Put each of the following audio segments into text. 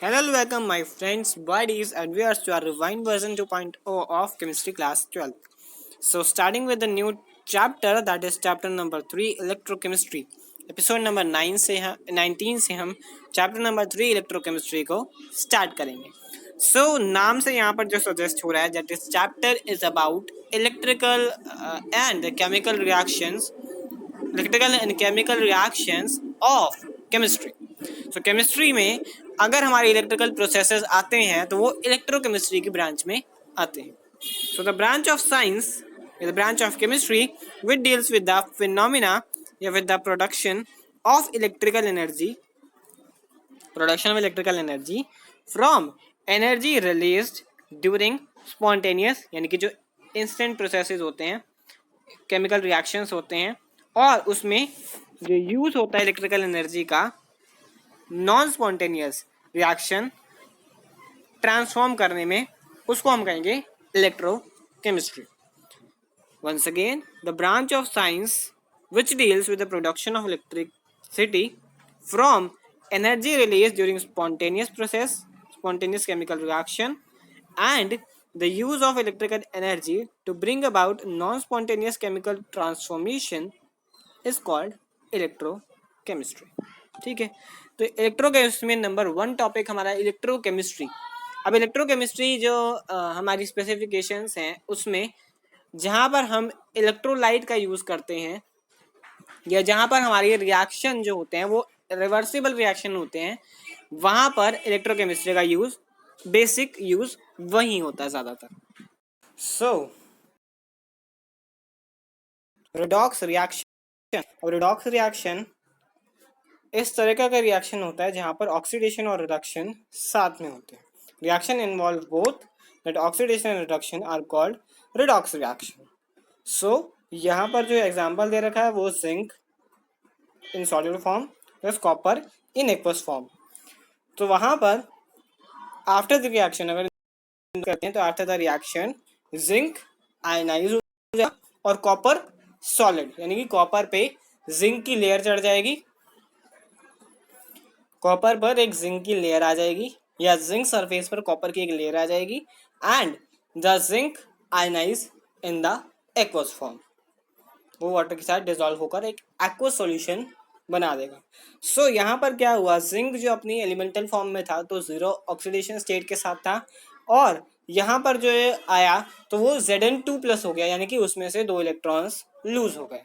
Hello and welcome my friends, buddies and viewers to our refined version 2.0 of chemistry class 12. So starting with the new chapter, that is chapter number 3 electrochemistry. Episode number 19 से हम chapter number 3 electrochemistry को start करेंगे. सो नाम से यहाँ पर जो suggest हो रहा है that is chapter is about electrical and chemical reactions of chemistry. So chemistry में अगर हमारे इलेक्ट्रिकल प्रोसेसेस आते हैं तो वो इलेक्ट्रोकेमिस्ट्री की ब्रांच में आते हैं. So the branch of science is a branch of chemistry which deals with the phenomena with the production of electrical energy from energy released during spontaneous यानी कि जो instant processes होते हैं, chemical reactions होते हैं और उसमें जो यूज होता है इलेक्ट्रिकल एनर्जी का नॉन स्पॉन्टेनियस रिएक्शन ट्रांसफॉर्म करने में, उसको हम कहेंगे electrochemistry. Once again, the branch of science which deals with the production of electricity from energy released during spontaneous chemical reaction, and the use of electrical energy to bring about non-spontaneous chemical transformation is called electrochemistry. ठीक है, तो electrochemistry में number 1 topic हमारा electrochemistry. अब electrochemistry जो हमारी specifications हैं उसमें जहाँ पर हम इलेक्ट्रोलाइट का यूज़ करते हैं या जहाँ पर हमारी रिएक्शन जो होते हैं वो रिवर्सिबल रिएक्शन होते हैं, वहाँ पर इलेक्ट्रोकेमिस्ट्री का यूज़, बेसिक यूज़ वही होता है ज़्यादातर. सो रिडॉक्स रिएक्शन इस तरह का रिएक्शन होता है जहाँ पर ऑक्सीडेशन और रिडक्शन साथ में होते हैं. Reaction involve both that oxidation and reduction are called redox reaction. So यहाँ पर जो एग्जाम्पल दे रखा है वो zinc in soluble form plus copper in aqueous form. तो वहाँ पर आफ्टर द रिएक्शन अगर करते हैं तो after the reaction zinc ionise हो जाएगा और कॉपर सॉलिड, यानी कि कॉपर पे जिंक की लेयर चढ़ जाएगी, कॉपर पर एक जिंक की लेयर आ जाएगी या जिंक सरफेस पर कॉपर की एक लेयर आ जाएगी and the zinc ionise in the aqueous form. वो वाटर के साथ डिसॉल्व होकर एक एक्वस सॉल्यूशन बना देगा. सो यहाँ पर क्या हुआ, जिंक जो अपनी एलिमेंटल फॉर्म में था तो जीरो ऑक्सीडेशन स्टेट के साथ था और यहाँ पर जो आया तो वो Zn2+ हो गया, यानी कि उसमें से 2 इलेक्ट्रॉन्स लूज हो गए.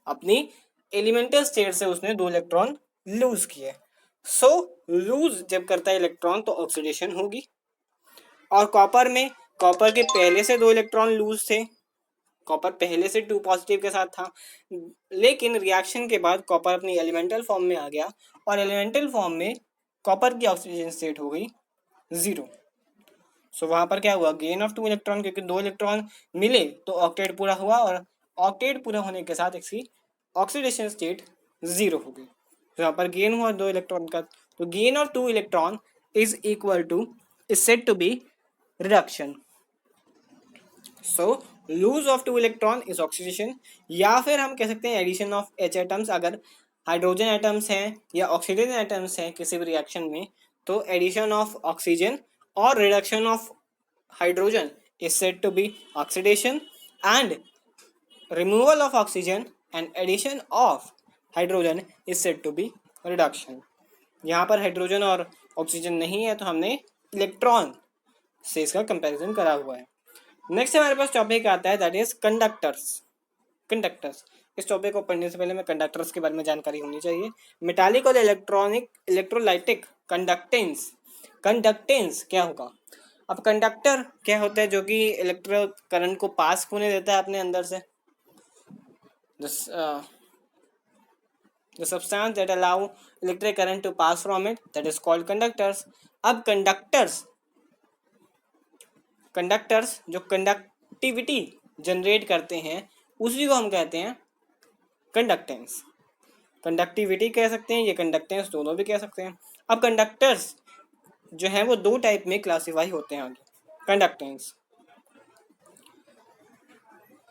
अपनी एलिमेंटल स्टेट से उसने 2 इलेक्ट्रॉन लूज किए. सो लूज जब करता है इलेक्ट्रॉन तो ऑक्सीडेशन होगी. और कॉपर में कॉपर के पहले से 2 इलेक्ट्रॉन लूज थे, कॉपर पहले से 2 पॉजिटिव के साथ था, लेकिन रिएक्शन के बाद कॉपर अपनी एलिमेंटल फॉर्म में आ गया और एलिमेंटल फॉर्म में कॉपर की ऑक्सीडेशन स्टेट हो गई 0. सो वहाँ पर क्या हुआ, गेन ऑफ 2 इलेक्ट्रॉन, क्योंकि 2 इलेक्ट्रॉन मिले तो ऑक्टेट पूरा हुआ और ऑक्टेट पूरा होने के साथ इसकी ऑक्सीडेशन स्टेट 0 हो गई. तो यहाँ पर गेन हुआ 2 इलेक्ट्रॉन का, तो gain of 2 electron is said to be reduction. So lose of 2 electron is oxidation, या फिर हम कह सकते हैं एडिशन ऑफ H एटम्स. अगर हाइड्रोजन एटम्स हैं या ऑक्सीजन एटम्स हैं किसी भी रिएक्शन में तो एडिशन ऑफ ऑक्सीजन और reduction of hydrogen is said to be oxidation and removal of oxygen and addition of hydrogen is said to be reduction. यहाँ पर हाइड्रोजन और ऑक्सीजन नहीं है तो हमने इलेक्ट्रॉन से इसका कंपैरिजन करा हुआ है. नेक्स्ट हमारे पास टॉपिक आता है दैट इज कंडक्टर्स. इस टॉपिक को पढ़ने से पहले मैं कंडक्टर्स के बारे में जानकारी होनी चाहिए. मेटालिक और इलेक्ट्रोलाइटिक कंडक्टेंस क्या होगा. अब कंडक्टर क्या होता है, जो कि इलेक्ट्रो करंट को पास होने देता है अपने अंदर से. The substance that allow electric current to pass from it, that is called conductors. अब कंडक्टर्स जो कंडक्टिविटी जनरेट करते हैं उसी को हम कहते हैं कंडक्टेंस. कंडक्टिविटी कह सकते हैं, ये कंडक्टेंस दोनों भी कह सकते हैं. अब कंडक्टर्स जो हैं वो 2 टाइप में क्लासीफाई होते हैं आगे. कंडक्टेंस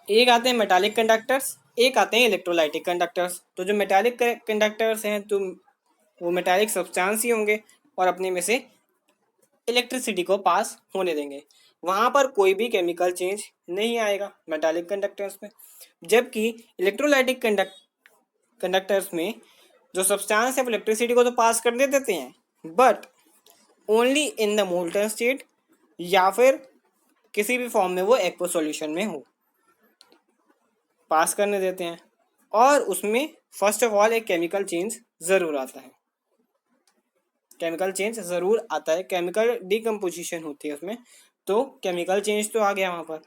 एक आते हैं मेटालिक कंडक्टर्स, एक आते हैं इलेक्ट्रोलाइटिक कंडक्टर्स. तो जो मेटालिक कंडक्टर्स हैं तो वो मेटालिक सब्सटेंस ही होंगे और अपने में से इलेक्ट्रिसिटी को पास होने देंगे, वहां पर कोई भी केमिकल चेंज नहीं आएगा मेटालिक कंडक्टर्स में। जबकि इलेक्ट्रोलाइटिक कंडक्टर्स में जो सब्सटेंस है वो इलेक्ट्रिसिटी को तो पास कर दे देते हैं, but only in the molten state या फिर किसी भी फॉर्म में वो एक्वा सॉल्यूशन में हो, पास करने देते हैं। और उसमें फर्स्ट ऑफ ऑल एक केमिकल चेंज ज़रूर आता है, केमिकल चेंज ज़रूर आता है, केमिकल डिकम्पोजिशन होती है उसमें, तो केमिकल चेंज तो आ गया वहाँ पर।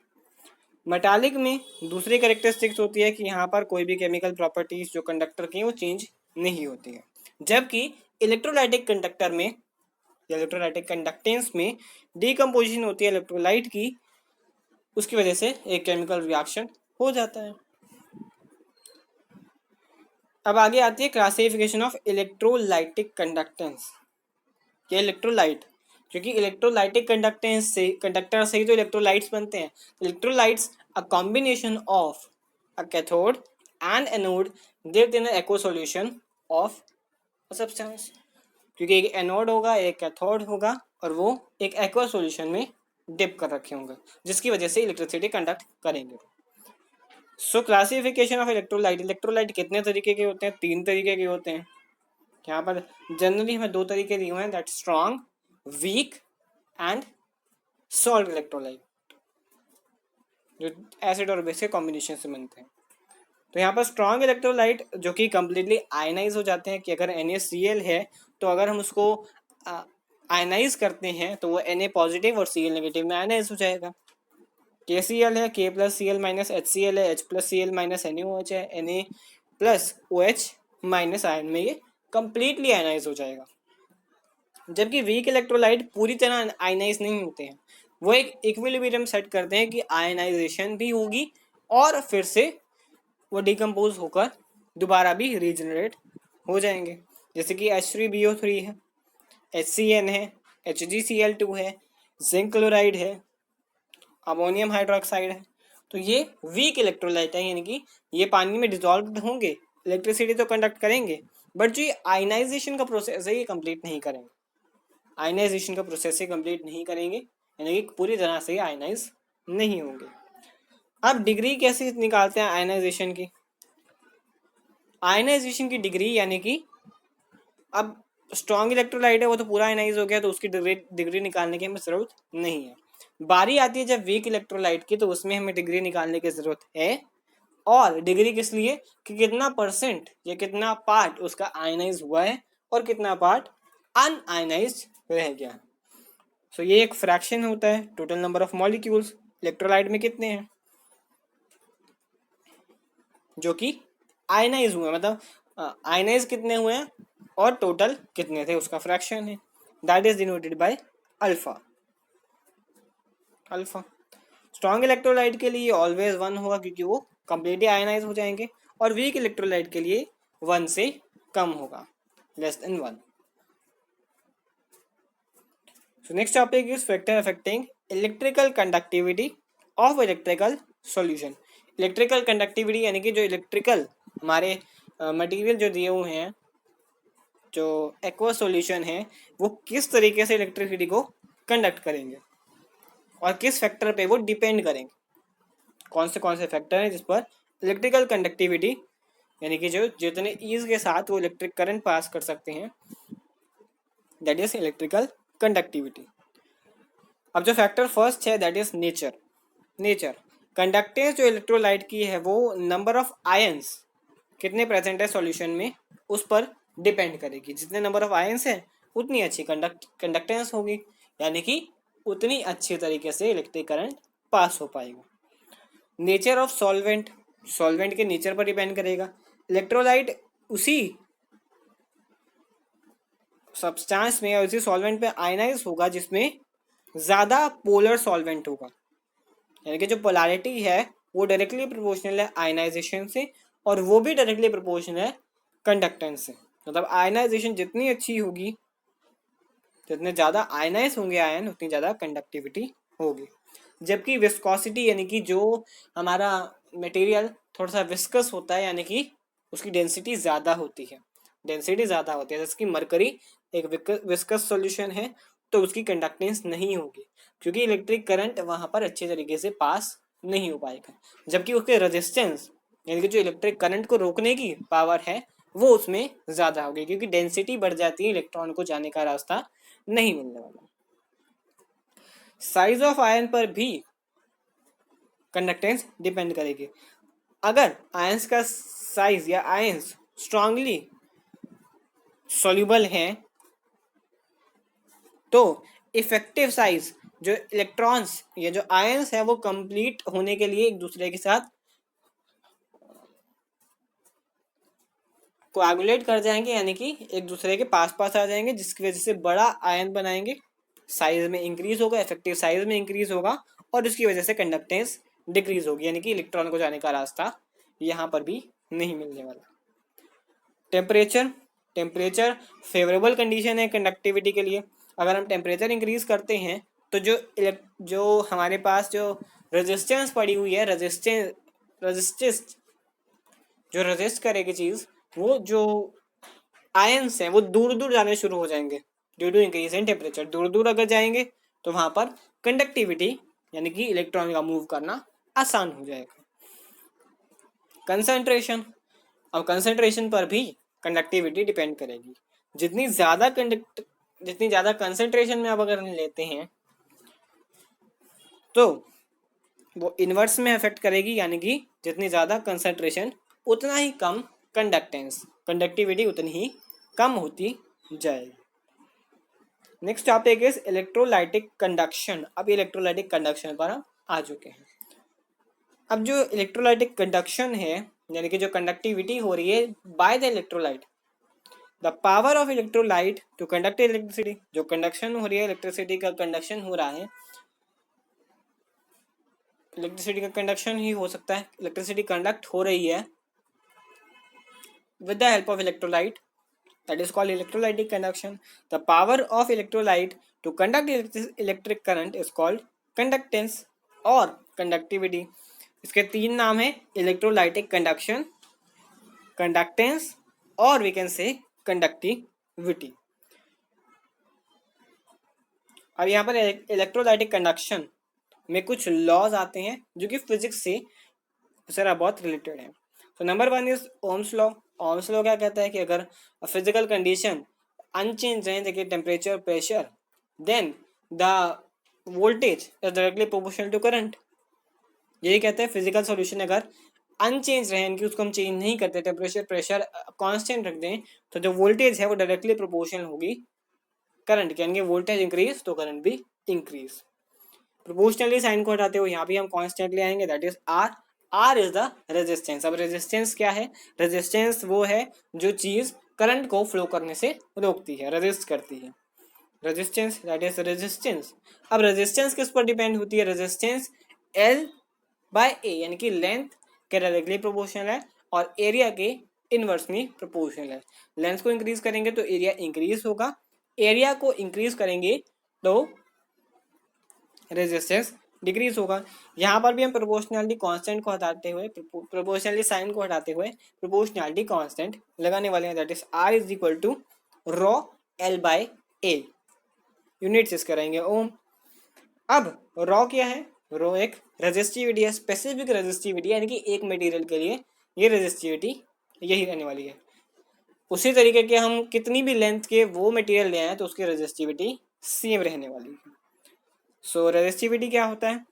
मेटालिक में दूसरी कैरेक्टरिस्टिक्स होती है कि यहाँ पर कोई भी केमिकल प्रॉपर्टीज जो कंडक्टर की वो चेंज नहीं होती है। जबकि इलेक्ट्रोलाइटिक कंडक्टर में, इलेक्ट्रोलाइटिक कंडक्टेंस में डिकम्पोजिशन होती है इलेक्ट्रोलाइट की, उसकी वजह से एक केमिकल रिएक्शन हो जाता है। अब आगे आती है क्लासिफिकेशन ऑफ इलेक्ट्रोलाइटिक कंडक्टेंस। ये इलेक्ट्रोलाइट, क्योंकि इलेक्ट्रोलाइटिक कंडक्टेंस से, कंडक्टर से ही तो इलेक्ट्रोलाइट्स बनते हैं। Electrolytes a combination of a cathode and anode dipped in aqua solution of a substance, क्योंकि एक एनोड होगा एक कैथोड होगा और वो एक एक्वा सॉल्यूशन में डिप कर रखे होंगे, जिसकी वजह से इलेक्ट्रिसिटी कंडक्ट करेंगे। सो क्लासिफिकेशन ऑफ इलेक्ट्रोलाइट, इलेक्ट्रोलाइट कितने तरीके के होते हैं? 3 तरीके के होते हैं। यहाँ पर जनरली हमें 2 तरीके दिए हुए हैं, that strong, weak and salt electrolyte, जो एसिड और बेस के कॉम्बिनेशन से बनते हैं। तो यहाँ पर स्ट्रॉन्ग इलेक्ट्रोलाइट जो कि कम्प्लीटली आयनाइज हो जाते हैं, कि अगर NaCl है तो अगर हम उसको आयनाइज करते हैं तो वो Na पॉजिटिव और Cl नेगेटिव में आयनाइज हो जाएगा। KCl है, K plus Cl minus HCl है, H plus Cl minus NaOH है, Na plus OH minus ion में ये कंप्लीटली आयनाइज हो जाएगा। जबकि वीक इलेक्ट्रोलाइट पूरी तरह आयनाइज नहीं होते हैं, वो एक इक्विलिब्रियम सेट करते हैं कि आयनाइजेशन भी होगी और फिर से वो डिकम्पोज होकर दोबारा भी रीजनरेट हो जाएंगे। जैसे कि H3BO3 है, HCN है, HgCl2 है, जिंक क्लोराइड है, अमोनियम हाइड्रोक्साइड है। तो ये वीक इलेक्ट्रोलाइट है, यानी कि ये पानी में डिजॉल्व होंगे, इलेक्ट्रिसिटी तो कंडक्ट करेंगे, बट जो ये आयनाइजेशन का प्रोसेस है ये कंप्लीट नहीं करेंगे, आयनाइजेशन का प्रोसेस ही कंप्लीट नहीं करेंगे, यानी कि पूरी तरह से आयनाइज नहीं होंगे। अब डिग्री कैसे निकालते हैं आयनाइजेशन की? आयनाइजेशन की डिग्री यानी कि अब स्ट्रॉन्ग इलेक्ट्रोलाइट है वो तो पूरा आयनाइज हो गया, तो उसकी डिग्री निकालने की हमें ज़रूरत नहीं है। बारी आती है जब वीक इलेक्ट्रोलाइट की, तो उसमें हमें डिग्री निकालने की ज़रूरत है। और डिग्री किस लिए? कि कितना परसेंट या कितना पार्ट उसका आयनाइज हुआ है और कितना पार्ट अनआयनाइज रह गया। सो ये एक फ्रैक्शन होता है total number of molecules electrolyte में कितने हैं जो कि आयनाइज हुए, मतलब आयनाइज कितने हुए हैं और टोटल कितने थे, उसका फ्रैक्शन है, that is denoted by alpha. Alpha strong electrolyte के लिए ऑलवेज 1 होगा क्योंकि वो कंप्लीटली आयनाइज हो जाएंगे, और वीक इलेक्ट्रोलाइट के लिए 1 से कम होगा, less than 1। So next topic is factor affecting electrical conductivity of electrical solution. Electrical conductivity यानी कि जो इलेक्ट्रिकल हमारे मटेरियल जो दिए हुए हैं, जो एक्वा सॉल्यूशन है, वो किस तरीके से इलेक्ट्रिसिटी को कंडक्ट करेंगे और किस फैक्टर पे वो डिपेंड करेंगे। कौन से फैक्टर हैं जिस पर इलेक्ट्रिकल कंडक्टिविटी यानी कि जो जितने ईज के साथ वो इलेक्ट्रिक करंट पास कर सकते हैं, दैट इज इलेक्ट्रिकल कंडक्टिविटी। अब जो फैक्टर फर्स्ट है that is nature. Nature conductance जो इलेक्ट्रोलाइट की है वो नंबर ऑफ आयंस कितने प्रेजेंट है सॉल्यूशन में उस पर डिपेंड करेगी। जितने नंबर ऑफ आयंस है उतनी अच्छी कंडक्टेंस होगी, यानी कि उतनी अच्छी तरीके से इलेक्ट्रिक करंट पास हो पाएगा। नेचर ऑफ सॉल्वेंट, सॉल्वेंट के नेचर पर डिपेंड करेगा। इलेक्ट्रोलाइट उसी सब्सटेंस में या उसी सॉल्वेंट पे आयनाइज होगा जिसमें ज़्यादा पोलर सॉल्वेंट होगा, यानी कि जो पोलैरिटी है वो डायरेक्टली प्रोपोर्शनल है आयनाइजेशन से, और वो भी डायरेक्टली प्रोपोर्शनल है कंडक्टेंस से। मतलब आयनाइजेशन जितनी अच्छी होगी, जितने ज़्यादा आयनाइज होंगे आयन, उतनी ज़्यादा कंडक्टिविटी होगी। जबकि विस्कोसिटी यानी कि जो हमारा मटेरियल थोड़ा सा विस्कस होता है, यानी कि उसकी डेंसिटी ज़्यादा होती है, डेंसिटी ज़्यादा होती है। जैसे कि मरकरी एक विस्कस सॉल्यूशन है तो उसकी कंडक्टेंस नहीं होगी, क्योंकि इलेक्ट्रिक करंट वहां पर अच्छे तरीके से पास नहीं हो पाएगा। जबकि उसके रेजिस्टेंस यानी कि जो इलेक्ट्रिक करंट को रोकने की पावर है वो उसमें ज्यादा होगी, क्योंकि डेंसिटी बढ़ जाती है, इलेक्ट्रॉन को जाने का रास्ता नहीं मिलने वाला। साइज ऑफ आयन पर भी कंडक्टेंस डिपेंड करेगी। अगर आयंस का साइज या आयंस स्ट्रांगली सॉल्युबल है तो इफेक्टिव साइज जो इलेक्ट्रॉन्स या जो आयंस है वो कंप्लीट होने के लिए एक दूसरे के साथ कोएगुलेट कर जाएंगे, यानी कि एक दूसरे के पास पास आ जाएंगे, जिसकी वजह से बड़ा आयन बनाएंगे, साइज में इंक्रीज होगा, इफेक्टिव साइज में इंक्रीज होगा, और उसकी वजह से कंडक्टेंस डिक्रीज होगी, यानी कि इलेक्ट्रॉन को जाने का रास्ता यहाँ पर भी नहीं मिलने वाला। टेम्परेचर टेम्परेचर फेवरेबल कंडीशन है कंडक्टिविटी के लिए। अगर हम टेम्परेचर इंक्रीज करते हैं तो जो हमारे पास जो रेजिस्टेंस पड़ी हुई है, रेजिस्टेंस जो रेजिस्ट करेगी चीज, वो जो आयंस हैं वो दूर दूर जाने शुरू हो जाएंगे due to increase in temperature. दूर दूर अगर जाएंगे तो वहां पर कंडक्टिविटी यानी कि इलेक्ट्रॉन का मूव करना आसान हो जाएगा। कंसंट्रेशन, अब कंसंट्रेशन पर भी कंडक्टिविटी डिपेंड करेगी। जितनी ज़्यादा कंसंट्रेशन में अब अगर हम लेते हैं तो वो इन्वर्स में अफेक्ट करेगी, यानी कि जितनी ज़्यादा कंसंट्रेशन उतना ही कम कंडक्टेंस, कंडक्टिविटी उतनी ही कम होती जाएगी। Next topic is electrolytic conduction. अब इलेक्ट्रोलाइटिक कंडक्शन पर हम आ चुके हैं। अब जो इलेक्ट्रोलाइटिक कंडक्शन है यानी कि जो कंडक्टिविटी हो रही है by the electrolyte, the power of electrolyte to conduct electricity, जो कंडक्शन हो रही है इलेक्ट्रिसिटी का कंडक्शन हो रहा है, इलेक्ट्रिसिटी का कंडक्शन ही हो सकता है, इलेक्ट्रिसिटी कंडक्ट हो रही है with the help of electrolyte, that is called electrolytic conduction. The power of electrolyte to conduct electric current is called conductance और conductivity. इसके तीन नाम है, इलेक्ट्रोलाइटिक कंडक्शन, कंडक्टेंस और वी कैन से कंडक्टिविटी। अब यहाँ पर इलेक्ट्रोलाइटिक कंडक्शन में कुछ लॉज आते हैं जो कि फिजिक्स से जरा बहुत रिलेटेड है। तो number 1 is Ohm's law. Ohm's law क्या कहता है कि अगर फिजिकल कंडीशन अनचेंज रहे, देखिए temperature, pressure, then the voltage is directly proportional to current. यही कहते हैं फिजिकल सॉल्यूशन अगर अनचेंज रहे, यानी कि उसको हम चेंज नहीं करते, टेम्परेचर प्रेशर कांस्टेंट रख दें, तो जो वोल्टेज है वो डायरेक्टली प्रोपोर्शनल होगी करंट के, यानी कि वोल्टेज इंक्रीज तो करंट भी इंक्रीज। प्रोपोर्शनली साइन को हटाते हुए यहाँ भी हम कांस्टेंट ले आएंगे, that is R. R is the resistance. अब रेजिस्टेंस क्या है? रेजिस्टेंस वो है जो चीज करंट को फ्लो करने से रोकती है, रेजिस्ट करती है, रेजिस्टेंस, दैट इज रेजिस्टेंस। अब रेजिस्टेंस किस पर डिपेंड होती है? रेजिस्टेंस एल बाय ए, यानी कि लेंथ के डायरेक्टली प्रोपोर्शनल है और एरिया के इनवर्सली प्रोपोर्शनल है। लेंथ को इंक्रीज करेंगे तो एरिया इंक्रीज होगा, एरिया को इंक्रीज करेंगे तो रेजिस्टेंस डिक्रीज होगा। यहाँ पर भी हम प्रोपोर्शनलिटी कांस्टेंट को हटाते हुए, प्रोपोर्शनलिटी साइन को हटाते हुए प्रोपोर्शनलिटी कांस्टेंट लगाने वाले हैं, that is R is equal to rho L by A. Units इसके रहेंगे ओम। अब रॉ क्या है? रॉ एक रेजिस्टिविटी है, स्पेसिफिक रेजिस्टिविटी, यानी कि एक मटेरियल के लिए ये रेजिस्टिविटी यही रहने वाली है। उसी तरीके के हम कितनी भी लेंथ के वो मटेरियल ले आए तो उसकी रेजिस्टिविटी सेम रहने वाली है। सो रेजिस्टिविटी क्या होता है?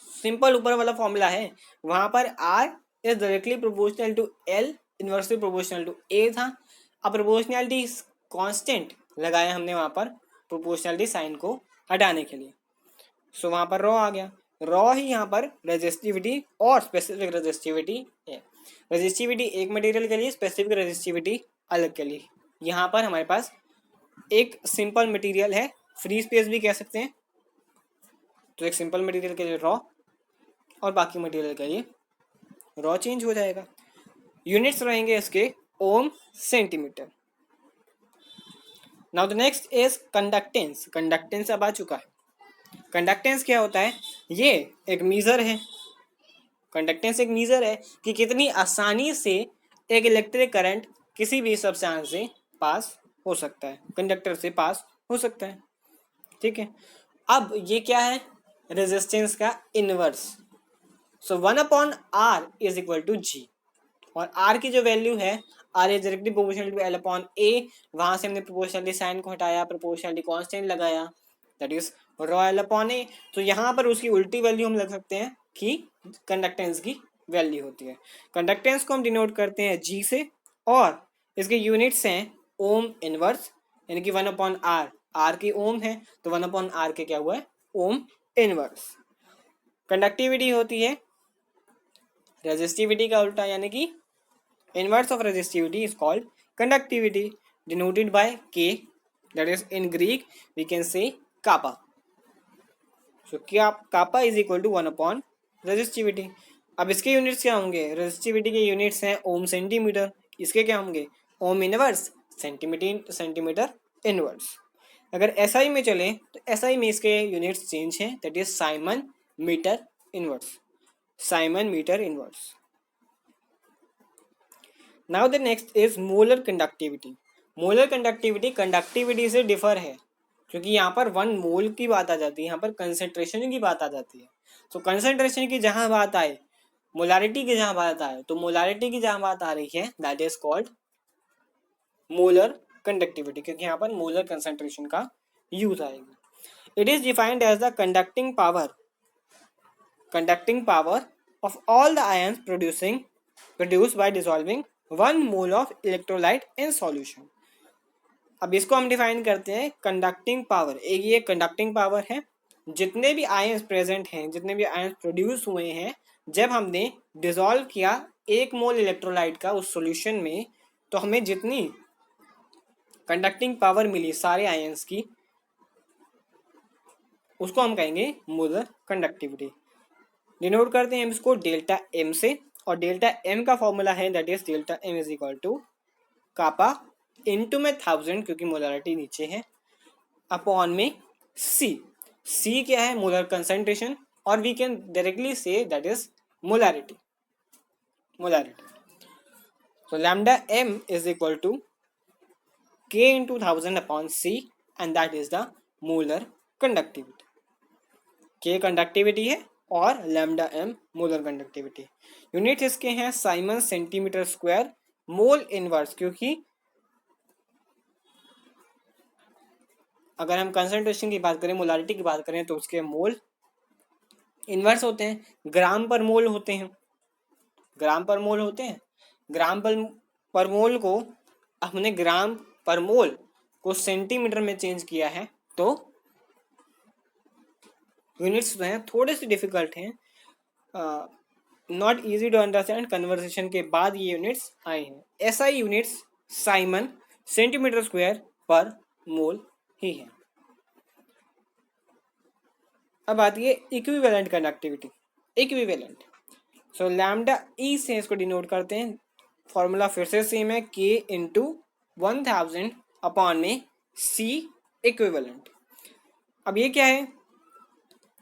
सिंपल ऊपर वाला फॉर्मूला है, वहां पर R is directly proportional to L, inversely proportional to A था। अब प्रोपोर्शनलिटी कांस्टेंट लगाया हमने वहां पर प्रोपोर्शनलिटी साइन को हटाने के लिए। सो वहां पर रॉ आ गया। रॉ ही यहाँ पर रेजिस्टिविटी और स्पेसिफिक रेजिस्टिविटी है। रेजिस्टिविटी एक मटेरियल के लिए, स्पेसिफिक रेजिस्टिविटी अलग के लिए। यहाँ पर हमारे पास एक सिंपल मटेरियल है, फ्री स्पेस भी कह सकते हैं, तो एक सिंपल मटेरियल के लिए रॉ और बाकी मटेरियल के लिए रॉ चेंज हो जाएगा। यूनिट्स रहेंगे इसके ohm, centimetre. Now the next is conductance. Conductance अब आ चुका है। कंडक्टेंस क्या होता है? ये एक मीजर है, कंडक्टेंस एक मीजर है कि कितनी आसानी से एक इलेक्ट्रिक करंट किसी भी सब्सटेंस से पास हो सकता है, कंडक्टर से पास हो सकता है, ठीक है। अब ये क्या है, रेजिस्टेंस का inverse. So 1/r is equal to G, और r की जो वैल्यू है, r is directly proportional to l upon a, वहां से हमने प्रोपोर्शनली साइन को हटाया, प्रोपोर्शनली कांस्टेंट लगाया, that is rho l upon a। तो यहाँ पर उसकी उल्टी वैल्यू हम लग सकते हैं कि कंडक्टेंस की वैल्यू होती है। कंडक्टेंस को हम डिनोट करते हैं g से, और इसके यूनिट्स हैं ओम इनवर्स, यानी कि 1/r, r की ओम है तो 1/r के क्या हुआ है, ओम इनवर्स। कंडक्टिविटी होती है रेजिस्टिविटी का उल्टा, यानी कि inverse of resistivity is called conductivity, denoted by K, that is in Greek we can say kappa. So kappa is equal to 1/, resistivity. अब इसके यूनिट्स क्या होंगे, रेजिस्टिविटी के यूनिट्स हैं ओम सेंटीमीटर, इसके क्या होंगे, ओम इनवर्स सेंटीमीटर इनवर्स। अगर एसआई में चले तो एसआई में इसके यूनिट्स चेंज हैं, that is siemens metre inverse, siemens metre inverse. Now the next is molar conductivity. Molar conductivity conductivity से डिफर है, क्योंकि यहाँ पर 1 मोल की बात आ जाती है, यहाँ पर कंसेंट्रेशन की बात आ जाती है। तो कंसेंट्रेशन की जहाँ बात आए, मोलारिटी की जहाँ बात आए, तो मोलारिटी की जहाँ बात आ रही है that is called molar conductivity, क्योंकि यहाँ पर मोलर कंसेंट्रेशन का यूज आएगा। It is defined as the conducting power of all the ions produced by dissolving 1 mole of electrolyte in solution। अब इसको हम डिफाइन करते हैं कंडक्टिंग पावर। एक ये कंडक्टिंग पावर है, जितने भी आयंस प्रेजेंट हैं, जितने भी आयंस प्रोड्यूस हुए हैं, जब हमने डिसॉल्व किया 1 मोल इलेक्ट्रोलाइट का उस सॉल्यूशन में, तो हमें जितनी कंडक्टिंग पावर मिली सारे आयंस की, उसको हम कहेंगे मोलर कंडक्टिविटी। डिनोट करते हैं हम इसको डेल्टा एम से, और डेल्टा एम का फॉर्मूला है that is delta M is equal to kappa into में 1000, क्योंकि मोलारिटी नीचे है, अपॉन में सी क्या है, मोलर कंसंट्रेशन, और वी कैन डायरेक्टली से that is molarity. So lambda m is equal to k into 1000 upon c, and that is the molar conductivity. k conductivity है और lambda m molar conductivity. Unit इसके हैं Simon centimetre square mole inverse, क्योंकि अगर हम concentration की बात करें, मोलारिटी की बात करें, तो उसके मोल इनवर्स होते हैं, ग्राम पर मोल होते हैं, ग्राम पर मोल होते हैं। ग्राम पर मोल को हमने ग्राम पर मोल को सेंटीमीटर में चेंज किया है, तो यूनिट्स जो हैं थोड़े से डिफिकल्ट हैं, not easy to understand. Conversation के बाद ये यूनिट्स आए हैं। SI units siemens centimetre square पर मोल ही है। अब आती है equivalent conductivity. Equivalent, so lambda E से इसको डिनोट करते हैं। फॉर्मूला फिर से सेम है, के इंटू 1000 अपॉन में सी इक्विवेलेंट। अब ये क्या है,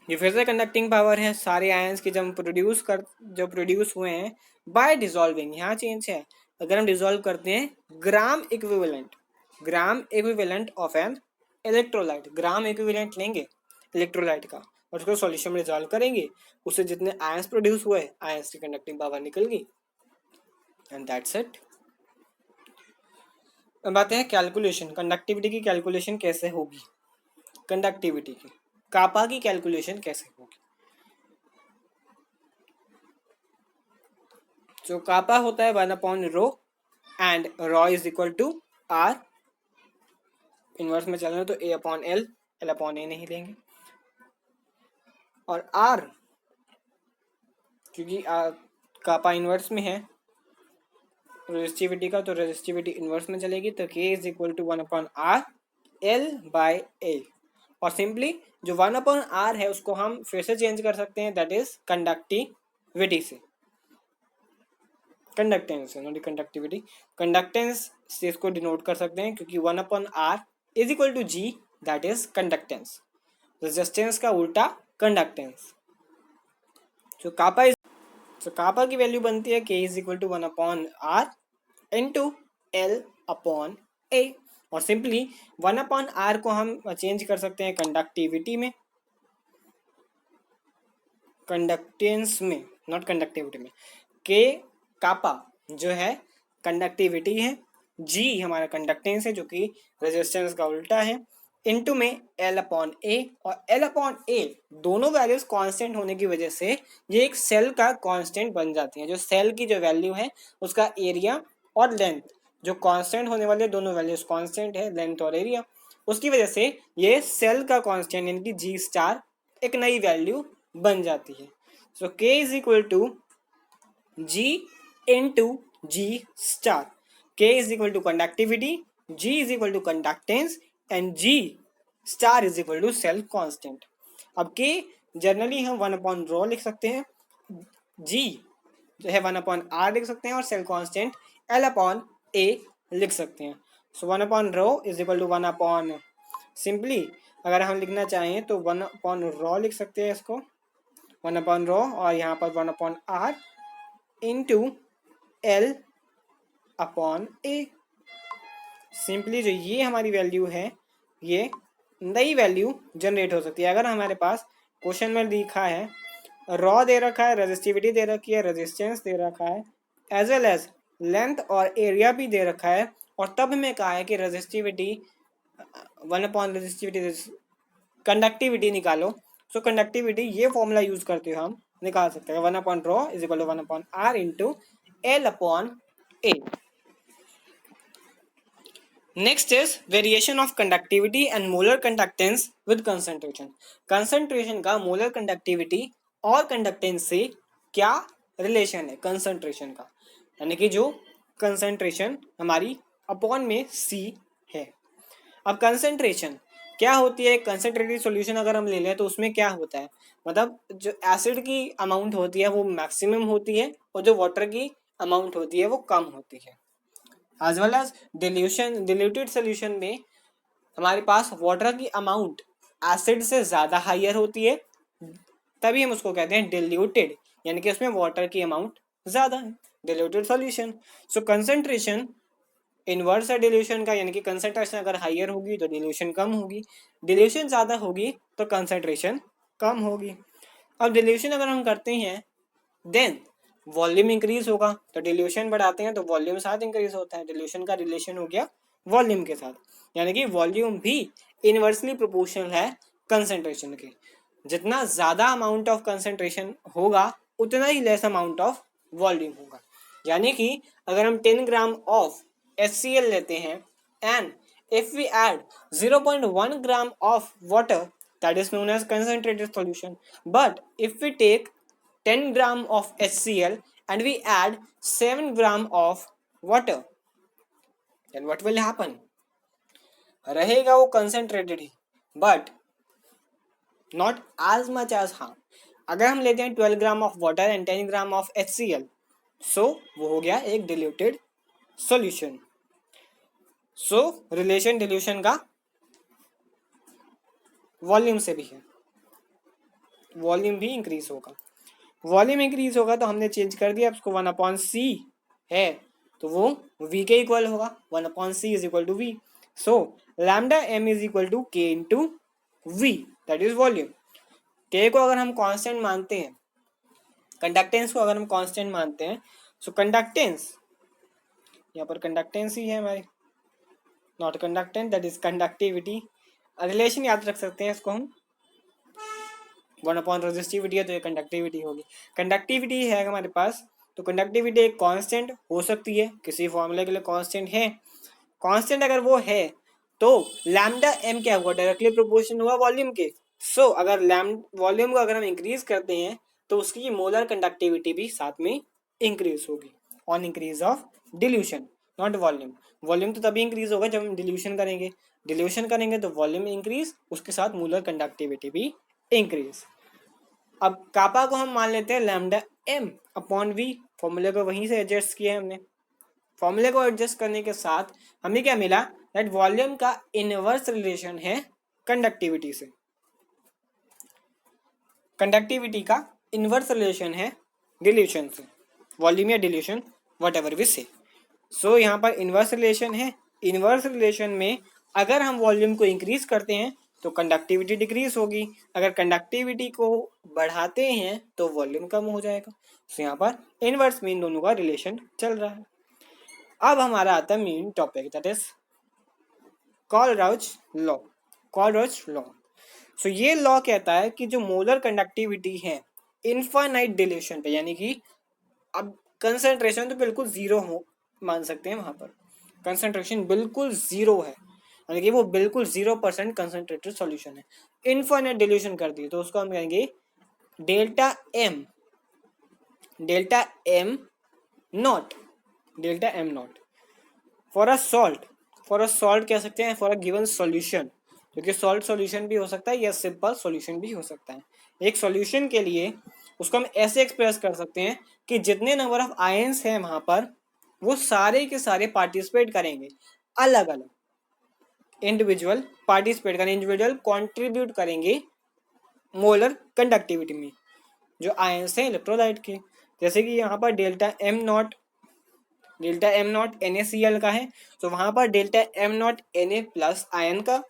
ये फिर से कंडक्टिंग पावर है। सारे आयंस के जब प्रोड्यूस हुए हैं बाय डिसॉल्विंग, यहाँ चेंज है, अगर हम डिसॉल्व करते हैं gram equivalent of an electrolyte, gram equivalent लेंगे इलेक्ट्रोलाइट का और उसको सॉल्यूशन में डिसॉल्व करेंगे, उससे जितने आयंस प्रोड्यूस हुए, आयंस की कंडक्टिंग पावर निकल गई, एंड दैट्स इट। अब आते हैं कैलकुलेशन, कंडक्टिविटी की कैलकुलेशन कैसे होगी। कंडक्टिविटी की कापा की कैलकुलेशन कैसे होगी। जो कापा होता है 1/ρ, and ρ is equal to r, inverse में चलना तो a/L, L/A नहीं लेंगे, और r क्योंकि कापा इनवर्स में है रेजिस्टिविटी का, तो रेजिस्टिविटी इनवर्स में चलेगी, तो k is equal to 1/r L/A। और सिंपली जो 1/r है उसको हम फिर से चेंज कर सकते हैं, दैट इज कंडक्टिविटी से, कंडक्टेंस से, नॉट कंडक्टिविटी, कंडक्टेंस से इसको डिनोट कर सकते हैं, क्योंकि 1/r is equal to g, that is conductance, resistance का उल्टा कंडक्टेंस। तो कापा की वैल्यू बनती है k is equal to 1/r into L/A, और सिंपली 1/r को हम चेंज कर सकते हैं कंडक्टिविटी में, कंडक्टेंस में, नॉट कंडक्टिविटी में। के कापा जो है कंडक्टिविटी है, जी हमारा कंडक्टेंस है जो कि रेजिस्टेंस का उल्टा है, इनटू में L/A, और L/A दोनों वैल्यूज कांस्टेंट होने की वजह से ये एक सेल का कांस्टेंट बन जाती है। जो सेल की जो वैल्यू है उसका एरिया और लेंथ जो कांस्टेंट होने वाले दोनों वैल्यूज कांस्टेंट है, लेंथ और एरिया, उसकी वजह से ये सेल का कांस्टेंट यानी कि जी स्टार एक नई वैल्यू बन जाती है। So K is equal to G into G star. K is equal to conductivity, G is equal to conductance and G star is equal to cell constant. अब K generally हम 1/ρ लिख सकते हैं, G जो है 1/r लिख सकते हैं और सेल कांस्टेंट L/A लिख सकते हैं। सो 1/ρ इज इक्वल टू 1 सिंपली अगर हम लिखना चाहें तो 1/ρ लिख सकते हैं इसको, 1/ρ और यहाँ पर 1/r इंटू L/A। सिंपली जो ये हमारी वैल्यू है ये नई वैल्यू जनरेट हो सकती है। अगर हमारे पास क्वेश्चन में लिखा है रॉ दे रखा है, रेजिस्टिविटी दे रखी है, रेजिस्टेंस दे रखा है, एज वेल एज लेंथ और एरिया भी दे रखा है, और तब हमें कहा है कि रेजिस्टिविटी 1/रेजिस्टिविटी कंडक्टिविटी निकालो, सो कंडक्टिविटी ये फॉर्मूला यूज करते हुए हम निकाल सकते हैं 1/ρ is equal to 1/r into L/A। Next is variation of conductivity and molar conductance with concentration. Concentration का मोलर कंडक्टिविटी और कंडक्टेंस से क्या रिलेशन है कंसंट्रेशन का, यानी कि जो कंसंट्रेशन हमारी अपॉन में C है। अब कंसंट्रेशन क्या होती है, कंसंट्रेटेड सॉल्यूशन अगर हम ले लें तो उसमें क्या होता है, मतलब जो एसिड की अमाउंट होती है वो मैक्सिमम होती है और जो वाटर की अमाउंट होती है वो कम होती है। As well as diluted solution में हमारे पास वाटर की अमाउंट एसिड से ज़्यादा हायर होती है, तभी हम उसको कहते हैं डिल्यूटेड, यानी कि उसमें वाटर की अमाउंट ज़्यादा है, डिल्यूटेड सोल्यूशन। सो कंसंट्रेशन इनवर्स है डिल्यूशन का, यानी कि कंसंट्रेशन अगर हायर होगी तो डिल्यूशन कम होगी, डिल्यूशन ज़्यादा होगी तो कंसंट्रेशन कम होगी। अब डिल्यूशन अगर हम करते हैं देन वॉल्यूम इंक्रीज होगा, तो डिल्यूशन बढ़ाते हैं तो वॉल्यूम साथ इंक्रीज होता है, डिल्यूशन का रिलेशन हो गया वॉल्यूम के साथ, यानी कि वॉल्यूम भी इनवर्सली प्रोपोर्शनल है कंसंट्रेशन के। जितना ज़्यादा अमाउंट ऑफ कंसंट्रेशन होगा उतना ही लेस अमाउंट ऑफ वॉल्यूम होगा, यानी कि अगर हम 10 ग्राम ऑफ HCl लेते हैं and if we add 0.1 gram of water that is known as concentrated solution, but if we take 10 gram of HCl and we add 7 gram of water, then what will happen? रहेगा वो concentrated he, but not as much as हाँ अगर हम लेते हैं 12 gram of water and 10 gram of HCl, so वो हो गया एक diluted solution. So relation dilution का वॉल्यूम से भी है, वॉल्यूम भी इंक्रीज होगा, वॉल्यूम इंक्रीज होगा तो हमने चेंज कर दिया उसको 1/C है तो वो V के इक्वल होगा, 1/C is equal to V। So lambda m is equal to K into V, that is volume. K को अगर हम कांस्टेंट मानते हैं, कंडक्टेंस को अगर हम कांस्टेंट मानते हैं, सो कंडक्टेंस यहाँ पर कंडक्टेंस ही है हमारी, not conductance, that is conductivity. Relation याद रख सकते हैं इसको हम, 1/रेजिस्टिविटी है तो ये कंडक्टिविटी होगी। कंडक्टिविटी है हमारे पास तो कंडक्टिविटी एक कांस्टेंट हो सकती है, किसी फॉर्मूले के लिए कांस्टेंट है, कांस्टेंट अगर वो है तो लैम्डा m क्या हुआ, डायरेक्टली प्रोपोर्शनल हुआ वॉल्यूम के। सो अगर वॉल्यूम को अगर हम इंक्रीज करते हैं तो उसकी मोलर कंडक्टिविटी भी साथ में इंक्रीज होगी on increase of dilution, not volume. Volume तो तभी इंक्रीज होगा जब हम डिल्यूशन करेंगे, डिल्यूशन करेंगे तो वॉल्यूम इंक्रीज, उसके साथ मोलर कंडक्टिविटी भी इंक्रीज। अब कापा को हम मान लेते हैं लैम्डा m अपॉन v, फॉर्मूले को वहीं से एडजस्ट किया है हमने। फॉर्मूले को एडजस्ट करने के साथ हमें क्या मिला, दैट वॉल्यूम का इनवर्स रिलेशन है कंडक्टिविटी से, कंडक्टिविटी का इनवर्स रिलेशन है डिल्यूशन से, वॉल्यूम या डिल्यूशन वट एवर वी से। सो यहाँ पर इनवर्स रिलेशन है इनवर्स रिलेशन में अगर हम वॉल्यूम को इंक्रीज करते हैं तो कंडक्टिविटी डिक्रीज होगी, अगर कंडक्टिविटी को बढ़ाते हैं तो वॉल्यूम कम हो जाएगा। तो यहाँ पर इनवर्स में इन दोनों का रिलेशन चल रहा है। अब हमारा आता है main topic, that is Kohlrausch law. Kohlrausch law, so ये लॉ कहता है कि जो मोलर कंडक्टिविटी है इनफाइनाइट डिल्यूशन पे, यानी कि अब कंसंट्रेशन तो बिल्कुल जीरो हो मान सकते हैं, वहां पर कंसंट्रेशन बिल्कुल जीरो है, यानी कि वो बिल्कुल 0% कंसंट्रेटेड सॉल्यूशन है। इनफाइनाइट डिल्यूशन कर दी तो उसको हम कहेंगे delta M, delta M naught, delta M naught for a salt, for a salt कह सकते हैं, फॉर अ गिवन सॉल्यूशन, क्योंकि सॉल्ट सॉल्यूशन भी हो सकता है या सिंपल सॉल्यूशन भी हो सकता है। एक सॉल्यूशन के लिए उसको हम ऐसे एक्सप्रेस कर सकते हैं कि जितने नंबर ऑफ आयंस हैं वहां पर वो सारे के सारे पार्टिसिपेट करेंगे, अलग अलग इंडिविजुअल पार्टिसिपेट करेंगे, इंडिविजुअल कंट्रीब्यूट करेंगे मोलर कंडक्टिविटी में, जो आयंस हैं इलेक्ट्रोलाइट के। जैसे कि यहाँ पर delta M naught, delta M not NaCl का है, तो वहां पर delta M not Na plus ion का,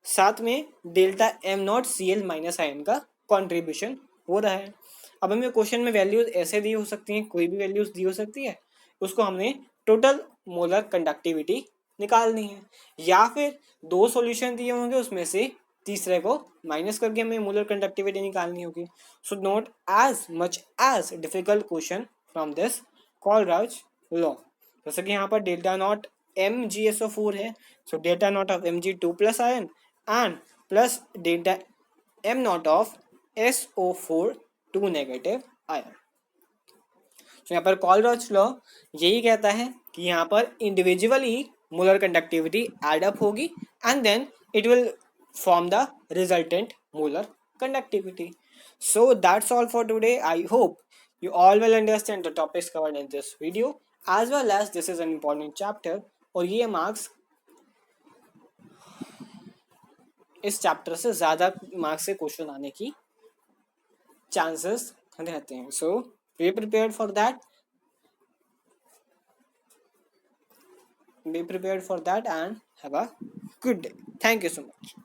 साथ में delta M not Cl minus ion का कॉन्ट्रीब्यूशन हो रहा है। अब हमें क्वेश्चन में वैल्यूज ऐसे दी हो सकती हैं, कोई भी वैल्यूज दी हो सकती है, उसको हमने टोटल मोलर कंडक्टिविटी निकालनी है, या फिर दो सॉल्यूशन दिए होंगे उसमें से तीसरे को माइनस करके हमें मोलर कंडक्टिविटी निकालनी होगी। So not as much as difficult question from this Kohlrausch law. जैसे कि यहाँ पर डेल्टा नॉट MgSO4 है, so delta naught of Mg2 plus ion and plus delta M naught of SO4 2 negative ion. तो यहाँ पर कॉलराउच लॉ यही कहता है कि यहाँ पर individually molar conductivity add up होगी and then it will form the resultant molar conductivity. So that's all for today. I hope you all will understand the topics covered in this video, as well as this is an important chapter और ये marks इस chapter से ज़्यादा marks से question आने की chances रहते हैं। सो be prepared for that, be prepared for that and have a good day. Thank you so much.